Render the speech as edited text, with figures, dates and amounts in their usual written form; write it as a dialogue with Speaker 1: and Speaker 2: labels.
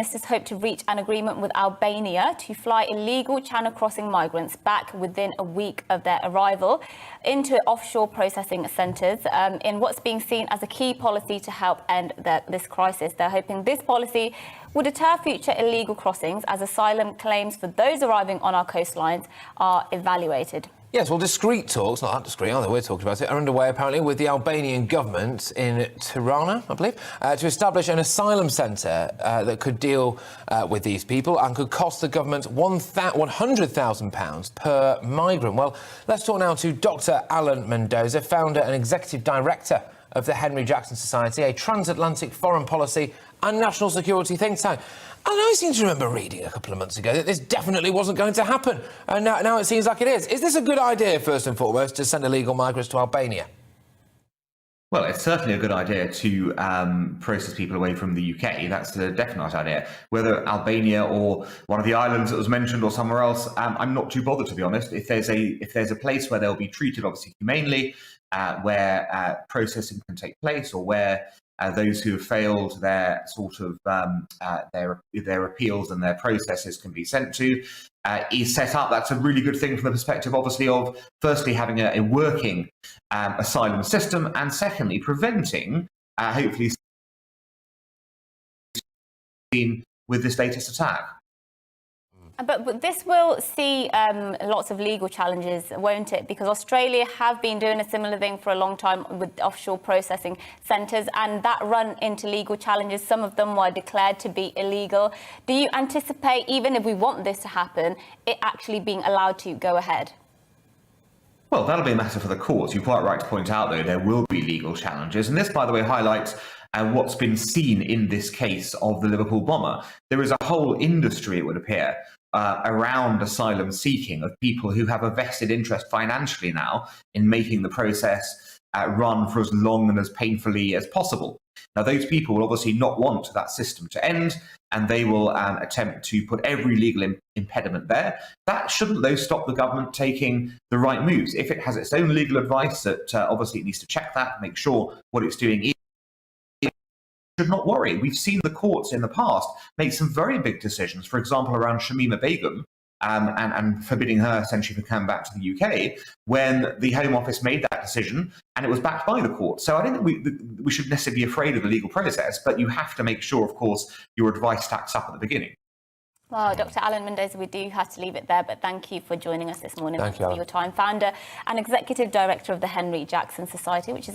Speaker 1: ministers hope to reach an agreement with Albania to fly illegal channel crossing migrants back within a week of their arrival into offshore processing centres in what's being seen as a key policy to help end this crisis. They're hoping this policy will deter future illegal crossings as asylum claims for those arriving on our coastlines are evaluated.
Speaker 2: Yes, well, discreet talks, not that discreet, are they? We're talking about it, are underway apparently with the Albanian government in Tirana, I believe, to establish an asylum centre that could deal with these people and could cost the government £100,000 per migrant. Well, let's talk now to Dr. Alan Mendoza, founder and executive director of the Henry Jackson Society, a transatlantic foreign policy and national security think tank. And I seem to remember reading a couple of months ago that this definitely wasn't going to happen. And now it seems like it is. Is this a good idea, first and foremost, to send illegal migrants to Albania?
Speaker 3: Well, it's certainly a good idea to process people away from the UK. That's a definite idea. Whether Albania or one of the islands that was mentioned or somewhere else, I'm not too bothered, to be honest. If there's a place where they'll be treated, obviously, humanely, where processing can take place, or where those who have failed their sort of their appeals and their processes can be sent to, is set up. That's a really good thing from the perspective, obviously, of firstly having a working asylum system, and secondly preventing, hopefully, with this latest attack.
Speaker 1: But this will see lots of legal challenges, won't it? Because Australia have been doing a similar thing for a long time with offshore processing centres, and that run into legal challenges. Some of them were declared to be illegal. Do you anticipate, even if we want this to happen, it actually being allowed to go ahead?
Speaker 3: Well, that'll be a matter for the courts. You're quite right to point out, though, there will be legal challenges. And this, by the way, highlights what's been seen in this case of the Liverpool bomber. There is a whole industry, it would appear, around asylum seeking, of people who have a vested interest financially now in making the process run for as long and as painfully as possible. Now, those people will obviously not want that system to end, and they will attempt to put every legal impediment there. That shouldn't, though, stop the government taking the right moves. If it has its own legal advice, that obviously it needs to check that, make sure what it's doing is, should not worry. We've seen the courts in the past make some very big decisions, for example, around Shamima Begum, and forbidding her essentially to come back to the UK, when the Home Office made that decision and it was backed by the court. So I don't think we should necessarily be afraid of the legal process, but you have to make sure, of course, your advice stacks up at the beginning.
Speaker 1: Well, Dr. Alan Mendoza, we do have to leave it there, but thank you for joining us this morning.
Speaker 2: Thank you,
Speaker 1: for your time. Founder and executive director of the Henry Jackson Society, which is